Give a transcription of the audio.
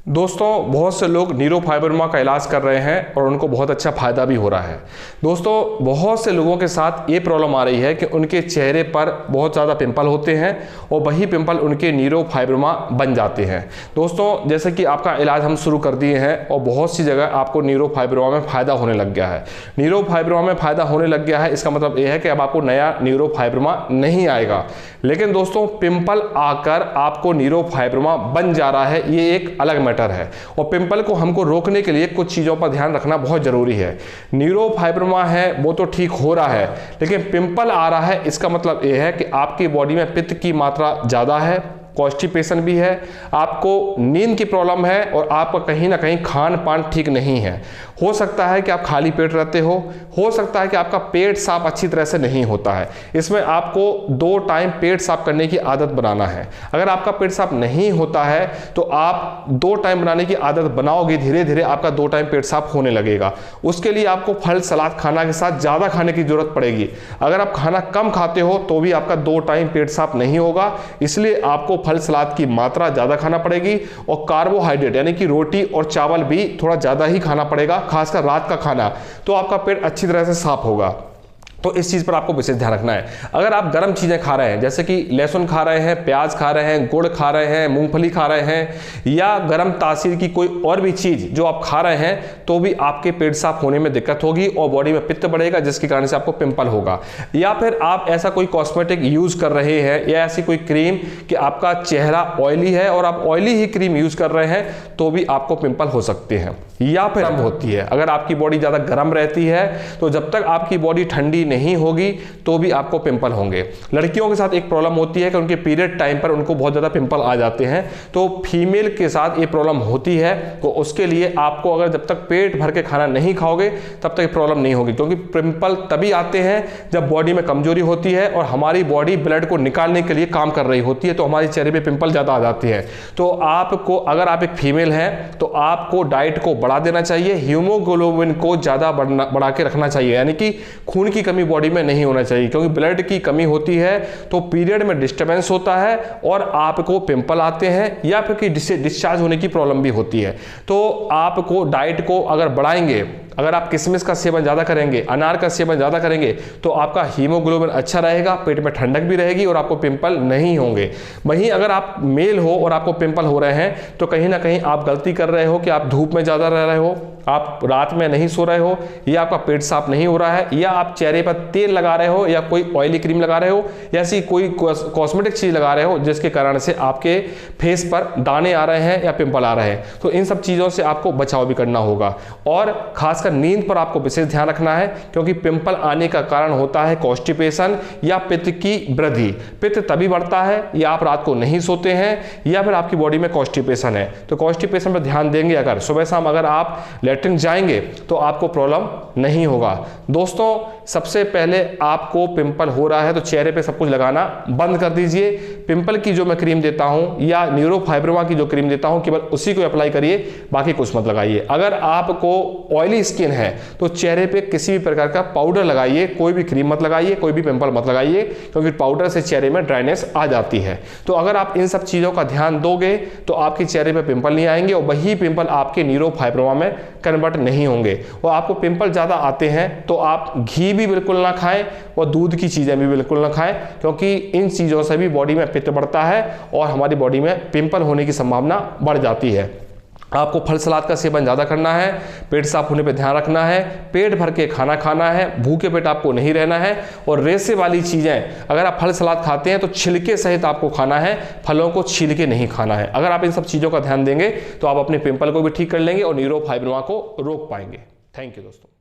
दोस्तों बहुत से लोग न्यूरोफाइब्रोमा का इलाज कर रहे हैं और उनको बहुत अच्छा फायदा भी हो रहा है। दोस्तों बहुत से लोगों के साथ ये प्रॉब्लम आ रही है कि उनके चेहरे पर बहुत ज़्यादा पिंपल होते हैं और वही पिंपल उनके न्यूरोफाइब्रोमा बन जाते हैं। दोस्तों जैसे कि आपका इलाज हम शुरू कर दिए हैं और बहुत सी जगह आपको न्यूरोफाइब्रोमा में फ़ायदा होने लग गया है। न्यूरोफाइब्रोमा में फ़ायदा होने लग गया है, इसका मतलब ये है कि अब आपको नया न्यूरोफाइब्रोमा नहीं आएगा। लेकिन दोस्तों पिंपल आकर आपको न्यूरोफाइब्रोमा बन जा रहा है, ये एक अलग मैटर है और पिंपल को हमको रोकने के लिए कुछ चीज़ों पर ध्यान रखना बहुत ज़रूरी है। न्यूरोफाइब्रोमा है वो तो ठीक हो रहा है, लेकिन पिंपल आ रहा है इसका मतलब ये है कि आपकी बॉडी में पित्त की मात्रा ज़्यादा है, कॉन्स्टिपेशन भी है, आपको नींद की प्रॉब्लम है और आपका कहीं ना कहीं खान पान ठीक नहीं है। हो सकता है कि आप खाली पेट रहते हो सकता है कि आपका पेट साफ अच्छी तरह से नहीं होता है। इसमें आपको 2 टाइम पेट साफ करने की आदत बनाना है। अगर आपका पेट साफ नहीं होता है तो आप 2 टाइम बनाने की आदत बनाओगे, धीरे धीरे आपका 2 टाइम पेट साफ होने लगेगा। उसके लिए आपको फल सलाद खाना के साथ ज़्यादा खाने की जरूरत पड़ेगी। अगर आप खाना कम खाते हो तो भी आपका 2 टाइम पेट साफ नहीं होगा, इसलिए आपको फल सलाद की मात्रा ज़्यादा खाना पड़ेगी और कार्बोहाइड्रेट यानी कि रोटी और चावल भी थोड़ा ज़्यादा ही खाना पड़ेगा, खासकर रात का खाना, तो आपका पेट अच्छी तरह से साफ होगा। तो इस चीज़ पर आपको विशेष ध्यान रखना है। अगर आप गर्म चीज़ें खा रहे हैं जैसे कि लहसुन खा रहे हैं, प्याज खा रहे हैं, गुड़ खा रहे हैं, मूंगफली खा रहे हैं या गर्म तासीर की कोई और भी चीज़ जो आप खा रहे हैं, तो भी आपके पेट साफ होने में दिक्कत होगी और बॉडी में पित्त बढ़ेगा, जिसके कारण से आपको पिंपल होगा। या फिर आप ऐसा कोई कॉस्मेटिक यूज़ कर रहे हैं या ऐसी कोई क्रीम कि आपका चेहरा ऑयली है और आप ऑयली ही क्रीम यूज़ कर रहे हैं, तो भी आपको पिंपल हो सकते हैं। या फिर गर्म होती है, अगर आपकी बॉडी ज़्यादा गर्म रहती है तो जब तक आपकी बॉडी ठंडी नहीं होगी तो भी आपको पिंपल होंगे। लड़कियों के साथ एक प्रॉब्लम होती है कि उनके पीरियड टाइम पर उनको बहुत ज़्यादा पिंपल आ जाते हैं, तो फीमेल के साथ ये प्रॉब्लम होती है। तो उसके लिए आपको अगर जब तक पेट भर के खाना नहीं खाओगे तब तक प्रॉब्लम नहीं होगी, क्योंकि पिंपल तभी आते हैं जब बॉडी में कमजोरी होती है और हमारी बॉडी ब्लड को निकालने के लिए काम कर रही होती है, तो हमारे चेहरे पे पिंपल ज़्यादा आ जाती है। तो आपको, अगर आप एक फीमेल हैं तो आपको डाइट को बढ़ा देना चाहिए, हीमोग्लोबिन को ज़्यादा बढ़ा के रखना चाहिए, यानी कि खून की कमी बॉडी में नहीं होना चाहिए, क्योंकि ब्लड की कमी होती है तो पीरियड में डिस्टर्बेंस होता है और आपको पिंपल आते हैं या फिर कि डिस्चार्ज होने की प्रॉब्लम भी होती है। तो आपको डाइट को अगर बढ़ाएंगे, अगर आप किशमिश का सेवन ज़्यादा करेंगे, अनार का सेवन ज़्यादा करेंगे, तो आपका हीमोग्लोबिन अच्छा रहेगा, पेट में ठंडक भी रहेगी और आपको पिंपल नहीं होंगे। वहीं अगर आप मेल हो और आपको पिंपल हो रहे हैं तो कहीं ना कहीं आप गलती कर रहे हो कि आप धूप में ज़्यादा रह रहे हो, आप रात में नहीं सो रहे हो, या आपका पेट साफ नहीं हो रहा है, या आप चेहरे पर तेल लगा रहे हो या कोई ऑयली क्रीम लगा रहे हो या ऐसी कोई कॉस्मेटिक चीज़ लगा रहे हो जिसके कारण से आपके फेस पर दाने आ रहे हैं या पिंपल आ रहे हैं। तो इन सब चीज़ों से आपको बचाव भी करना होगा और खासकर नींद पर आपको विशेष ध्यान रखना है, क्योंकि पिंपल आने का कारण होता है कॉन्स्टिपेशन या पित्त की वृद्धि। पित्त तभी बढ़ता है या आप रात को नहीं सोते हैं या फिर आपकी बॉडी में कॉन्स्टिपेशन है। तो कॉन्स्टिपेशन पर ध्यान देंगे, अगर सुबह शाम अगर आप लेटरिन जाएंगे तो आपको प्रॉब्लम नहीं होगा। दोस्तों सबसे पहले आपको पिंपल हो रहा है तो चेहरे पे सब कुछ लगाना बंद कर दीजिए। पिंपल की जो मैं क्रीम देता हूं या न्यूरोफाइब्रोमा की जो क्रीम देता हूं केवल उसी को अप्लाई करिए, बाकी कुछ मत लगाइए। अगर आपको ऑयली स्किन है तो चेहरे पे किसी भी प्रकार का पाउडर लगाइए, कोई भी क्रीम मत लगाइए, कोई भी पिंपल मत लगाइए, क्योंकि पाउडर से चेहरे में ड्राइनेस आ जाती है। तो अगर आप इन सब चीज़ों का ध्यान दोगे तो आपके चेहरे पे पिंपल नहीं आएंगे और वही पिंपल आपके न्यूरोफाइब्रोमा में कन्वर्ट नहीं होंगे। और आपको पिंपल ज़्यादा आते हैं तो आप घी भी बिल्कुल ना खाएं और दूध की चीज़ें भी बिल्कुल ना खाएं, क्योंकि इन चीज़ों से भी बॉडी में पित्त बढ़ता है और हमारी बॉडी में पिंपल होने की संभावना बढ़ जाती है। आपको फल सलाद का सेवन ज़्यादा करना है, पेट साफ होने पे ध्यान रखना है, पेट भर के खाना खाना है, भूखे पेट आपको नहीं रहना है। और रेशे वाली चीज़ें, अगर आप फल सलाद खाते हैं तो छिलके सहित आपको खाना है, फलों को छील के नहीं खाना है। अगर आप इन सब चीज़ों का ध्यान देंगे तो आप अपने पिंपल को भी ठीक कर लेंगे और न्यूरोफाइब्रोमा को रोक पाएंगे। थैंक यू दोस्तों।